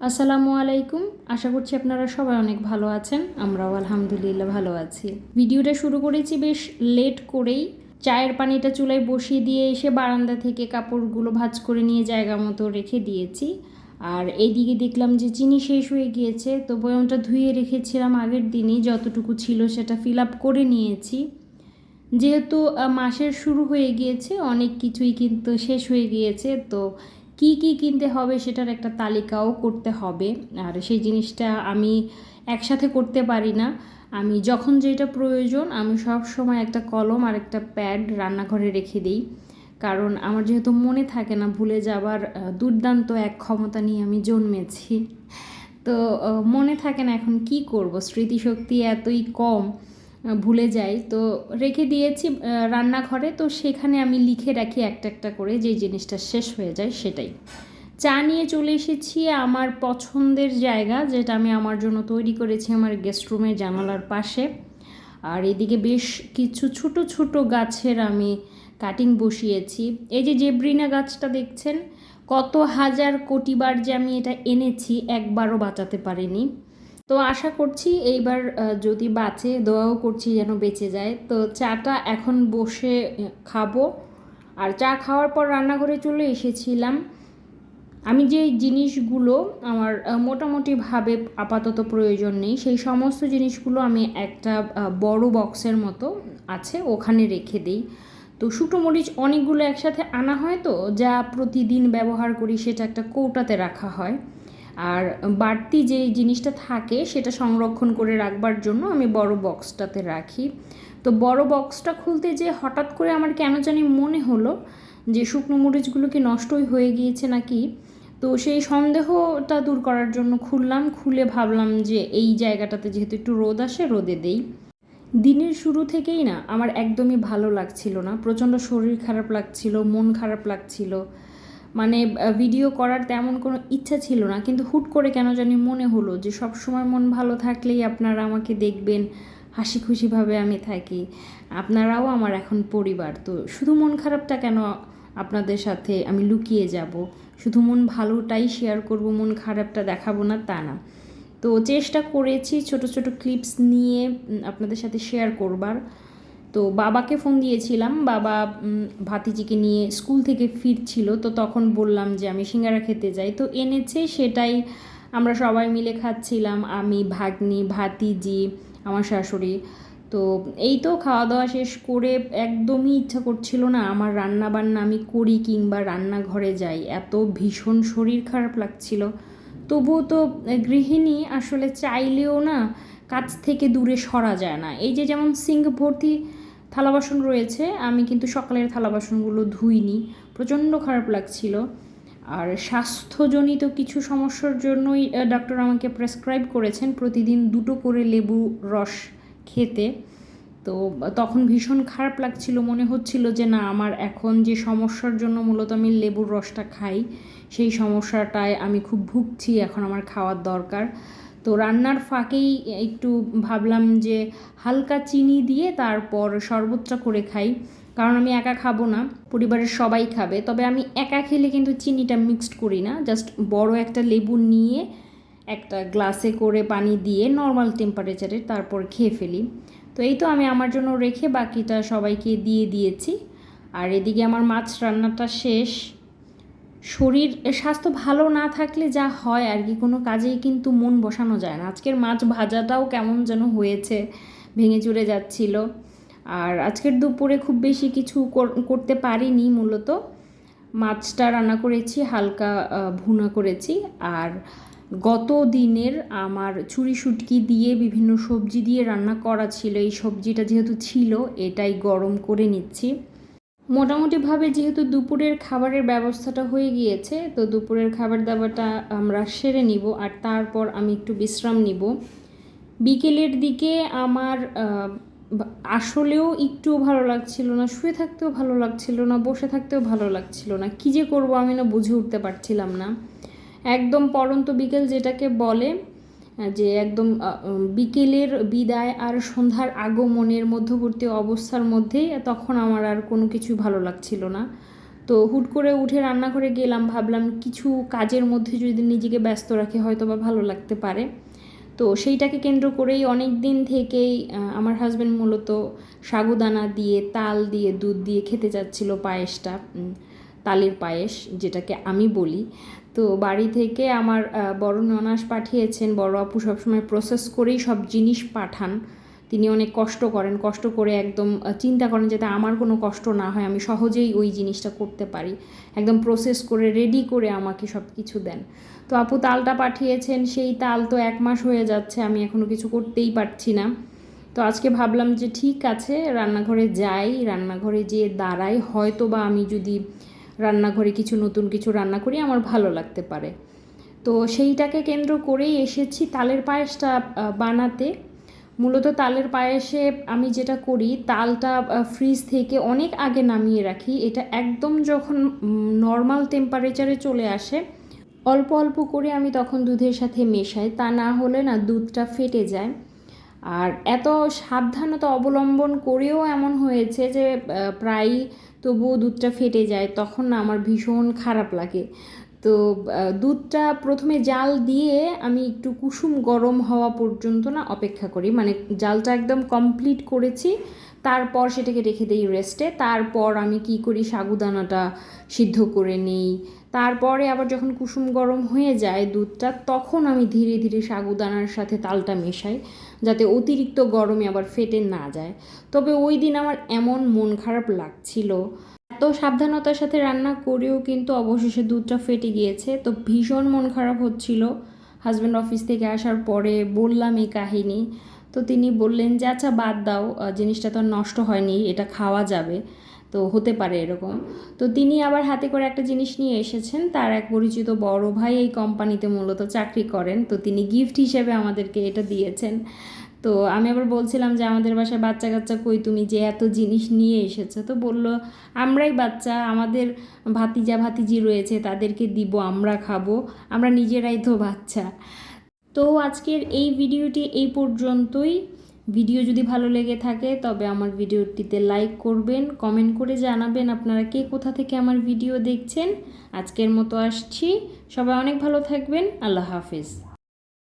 আসসালামু আলাইকুম। আশা করছি আপনারা সবাই অনেক ভালো আছেন। আমরাও আলহামদুলিল্লাহ ভালো আছি। ভিডিওটা শুরু করেছি বেশ লেট করেই। চায়ের পানিটা চুলায় বসিয়ে দিয়ে এসে বারান্দা থেকে কাপড়গুলো ভাঁজ করে নিয়ে জায়গা মতো রেখে দিয়েছি। আর এইদিকে দেখলাম যে চিনি শেষ হয়ে গিয়েছে, তো বয়মটা ধুয়ে রেখেছিলাম আগের দিনই, যতটুকু ছিল সেটা ফিল আপ করে নিয়েছি। যেহেতু মাসের শুরু হয়ে গিয়েছে, অনেক কিছুই কিন্তু শেষ হয়ে গিয়েছে, তো কি কি কিনতে হবে সেটার একটা তালিকাও করতে হবে। আর সেই জিনিসটা আমি একসাথে করতে পারি না। আমি যখন যেটা প্রয়োজন আমি সব সময় একটা কলম আর একটা প্যাড রান্নাঘরে রেখে দিই, কারণ আমার যেহেতু মনে থাকে না, ভুলে যাবার দুর্দান্ত এক ক্ষমতা নিয়ে আমি জন্মেছি। তো মনে থাকে না, এখন কি করব, স্মৃতিশক্তি এতই কম, ভুলে যাই। তো রেখে দিয়েছি রান্নাঘরে, তো সেখানে আমি লিখে রাখি একটা একটা করে, যে জিনিসটা শেষ হয়ে যায় সেটাই। চা নিয়ে চলে এসেছি আমার পছন্দের জায়গা, যেটা আমি আমার জন্য তৈরি করেছি আমার গেস্ট রুমের জানালার পাশে। আর এদিকে বেশ কিছু ছোট ছোট গাছের আমি কাটিং বসিয়েছি। এই যে জেব্রিনা গাছটা দেখছেন, কত হাজার কোটিবার যে আমি এটা এনেছি, একবারও বাঁচাতে পারিনি। তো আশা করছি এইবার যদি বাঁচে, দোয়াও করছি যেন বেঁচে যায়। তো চাটা এখন বসে খাবো। আর চা খাওয়ার পর রান্নাঘরে চলে এসেছিলাম। আমি যে জিনিসগুলো আমার মোটামুটিভাবে আপাতত প্রয়োজন নেই, সেই সমস্ত জিনিসগুলো আমি একটা বড় বক্সের মতো আছে ওখানে রেখে দিই। তো শুকনো মরিচ অনেকগুলো একসাথে আনা হয়, তো যা প্রতিদিন ব্যবহার করি সেটা একটা কৌটাতে রাখা হয়। আর বাড়তি যে জিনিসটা থাকে সেটা সংরক্ষণ করে রাখবার জন্য আমি বড় বক্সটাতে রাখি। তো বড় বক্সটা খুলতে যে হঠাৎ করে আমার কেন জানি মনে হলো যে শুকনো মরিচগুলো কি নষ্টই হয়ে গিয়েছে নাকি। তো সেই সন্দেহটা দূর করার জন্য খুললাম, খুলে ভাবলাম যে এই জায়গাটাতে যেহেতু একটু রোদ আসে, রোদে দেই। দিনের শুরু থেকেই না আমার একদমই ভালো লাগছিল না, প্রচণ্ড শরীর খারাপ লাগছিল, মন খারাপ লাগছিল, মানে ভিডিও করার তেমন কোনো ইচ্ছা ছিল না। কিন্তু হুট করে কেন জানি মনে হলো যে সব সময় মন ভালো থাকলেই আপনারা আমাকে দেখবেন, হাসি খুশিভাবে আমি থাকি, আপনারাও আমার এখন পরিবার, তো শুধু মন খারাপটা কেন আপনাদের সাথে আমি লুকিয়ে যাব, শুধু মন ভালোটাই শেয়ার করব, মন খারাপটা দেখাবো না তা না। তো চেষ্টা করেছি ছোট ছোট ক্লিপস নিয়ে আপনাদের সাথে শেয়ার করবার। তো বাবাকে ফোন দিয়েছিলাম, বাবা ভাতিজিকে নিয়ে স্কুল থেকে ফিরছিল, তো তখন বললাম যে আমি সিঙ্গারা খেতে যাই, তো এনেছে, সেটাই আমরা সবাই মিলে খাচ্ছিলাম, আমি, ভাগ্নি, ভাতিজি, আমার শাশুড়ি। তো এই তো খাওয়া দাওয়া শেষ করে একদমই ইচ্ছা করছিল না আমার রান্না বান্না আমি করি কিংবা রান্নাঘরে যাই, এত ভীষণ শরীর খারাপ লাগছিল। তবুও তো গৃহিণী আসলে চাইলেও না কাছ থেকে দূরে সরা যায় না। এই যে যেমন সিঙ্ক ভর্তি থালা বাসন রয়েছে, আমি কিন্তু সকালের থালা বাসনগুলো ধুইনি, প্রচণ্ড খারাপ লাগছিল। আর স্বাস্থ্যজনিত কিছু সমস্যার জন্যই ডক্টর আমাকে প্রেসক্রাইব করেছেন প্রতিদিন 2টো করে লেবু রস খেতে। তো তখন ভীষণ খারাপ লাগছিল, মনে হচ্ছিল যে না, আমার এখন যে সমস্যার জন্য মূলত আমি লেবুর রসটা খাই, সেই সমস্যাটায় আমি খুব ভুগছি, এখন আমার খাওয়ার দরকার। তো রান্নার ফাঁকেই একটু ভাবলাম যে হালকা চিনি দিয়ে তারপর শরবতটা করে খাই, কারণ আমি একা খাবো না, পরিবারের সবাই খাবে। তবে আমি একা খেলে কিন্তু চিনিটা মিক্সড করি না, জাস্ট বড় একটা লেবু নিয়ে একটা গ্লাসে করে পানি দিয়ে নর্মাল টেম্পারেচারে তারপর খেয়ে ফেলি। তো এই তো আমি আমার জন্য রেখে বাকিটা সবাইকে দিয়ে দিয়েছি। আর এদিকে আমার মাছ রান্নাটা শেষ। শরীর স্বাস্থ্য ভালো না থাকলে যা হয় আর কি, কোনো কাজেই কিন্তু মন বসানো যায় না। আজকের মাছ ভাজাটাও কেমন যেন হয়েছে, ভেঙে চুরে যাচ্ছিল। আর আজকের দুপুরে খুব বেশি কিছু করতে পারিনি, মূলত মাছটা রান্না করেছি, হালকা ভুনা করেছি। আর গত দিনের আমার ছুরি শুটকি দিয়ে বিভিন্ন সবজি দিয়ে রান্না করা ছিল, এই সবজিটা যেহেতু ছিল এটাই গরম করে নিচ্ছি। মোটামুটিভাবে যেহেতু দুপুরের খাবারের ব্যবস্থাটা হয়ে গিয়েছে, তো দুপুরের খাবার দাবারটা আমরা সেরে নিব, আর তারপর আমি একটু বিশ্রাম নিব। বিকেলের দিকে আমার আসলেও একটুও ভালো লাগছিল না, শুয়ে থাকতেও ভালো লাগছিল না, বসে থাকতেও ভালো লাগছিল না, কী যে করবো আমি না বুঝে উঠতে পারছিলাম না। একদম পড়ন্ত বিকেল যেটাকে বলে, যে একদম বিকেলের বিদায় আর সন্ধ্যার আগমনের মধ্যবর্তী অবস্থার মধ্যেই তখন আমার আর কোনো কিছু ভালো লাগছিল না। তো হুট করে উঠে রান্নাঘরে গেলাম, ভাবলাম কিছু কাজের মধ্যে যদি নিজেকে ব্যস্ত রাখে হয়তো বা ভালো লাগতে পারে। তো সেইটাকে কেন্দ্র করেই অনেক দিন থেকেই আমার হাজব্যান্ড মূলত সাগুদানা দিয়ে, তাল দিয়ে, দুধ দিয়ে খেতে চাচ্ছিল পায়েসটা, তালের পায়েস যেটাকে আমি বলি। তো বাড়ি থেকে আমার বড় ননাস পাঠিয়েছেন, বড় আপু সবসময় প্রসেস করেই সব জিনিস পাঠান। তিনি অনেক কষ্ট করেন, কষ্ট করে একদম চিন্তা করেন যাতে আমার কোনো কষ্ট না হয়, আমি সহজেই ওই জিনিসটা করতে পারি, একদম প্রসেস করে রেডি করে আমাকে সব কিছু দেন। তো আপু তালটা পাঠিয়েছেন, সেই তাল তো 1 মাস হয়ে যাচ্ছে, আমি এখনও কিছু করতেই পারছি না। তো আজকে ভাবলাম যে ঠিক আছে রান্নাঘরে যাই, রান্নাঘরে যেয়ে দাঁড়াই, হয়তো বা আমি যদি রান্নাঘরে কিছু নতুন কিছু রান্না করি আমার ভালো লাগতে পারে। তো সেইটাকে কেন্দ্র করেই এসেছি তালের পায়েসটা বানাতে। মূলত তালের পায়েসে আমি যেটা করি, তালটা ফ্রিজ থেকে অনেক আগে নামিয়ে রাখি। এটা একদম যখন নর্মাল টেম্পারেচারে চলে আসে অল্প অল্প করে আমি তখন দুধের সাথে মেশাই, তা না হলে না দুধটা ফেটে যায়। আর এত সাবধানতা অবলম্বন করেও এমন হয়েছে যে প্রায়ই তবুও দুধটা ফেটে যায়, তখন না আমার ভীষণ খারাপ লাগে। তো দুধটা প্রথমে জাল দিয়ে আমি একটু কুসুম গরম হওয়া পর্যন্ত না অপেক্ষা করি, মানে জালটা একদম কমপ্লিট করেছি, তারপর সেটাকে রেখে দিই রেস্টে। তারপর আমি কি করি, সাগুদানাটা সিদ্ধ করে নিই। তারপরে আবার যখন কুসুম গরম হয়ে যায় দুধটা, তখন আমি ধীরে ধীরে সাগুদানার সাথে তালটা মেশাই, যাতে অতিরিক্ত গরমে আবার ফেটে না যায়। তবে ওই দিন আমার এমন মন খারাপ লাগছিল, এত সাবধানতার সাথে রান্না করেও কিন্তু অবশেষে দুধটা ফেটে গিয়েছে। তো ভীষণ মন খারাপ হচ্ছিল। হাজব্যান্ড অফিস থেকে আসার পরে বললাম এই কাহিনী। তো তিনি বললেন যে আচ্ছা বাদ দাও, জিনিসটা তো নষ্ট হয়নি, এটা খাওয়া যাবে, তো হতে পারে এরকম। তো তিনি আবার হাতে করে একটা জিনিস নিয়ে এসেছেন, তার এক পরিচিত বড় ভাই এই কোম্পানিতে মূলত চাকরি করেন, তো তিনি গিফট হিসেবে আমাদেরকে এটা দিয়েছেন। তো আমি আবার বলছিলাম যে আমাদের বাসায় বাচ্চা কাচ্চা কই, তুমি যে এত জিনিস নিয়ে এসেছো? তো বলল আমরাই বাচ্চা, আমাদের ভাতিজা ভাতিজি রয়েছে, তাদেরকে দিব, আমরা খাবো, আমরা নিজেরাই তো বাচ্চা। তো আজকের এই ভিডিওটি এই পর্যন্তই। ভিডিও যদি ভালো লেগে থাকে তবে আমার ভিডিওটিতে লাইক করবেন, কমেন্ট করে জানাবেন আপনারা কে কোথা থেকে আমার ভিডিও দেখছেন। আজকের মতো আসছি, সবাই অনেক ভালো থাকবেন, আল্লাহ হাফেজ।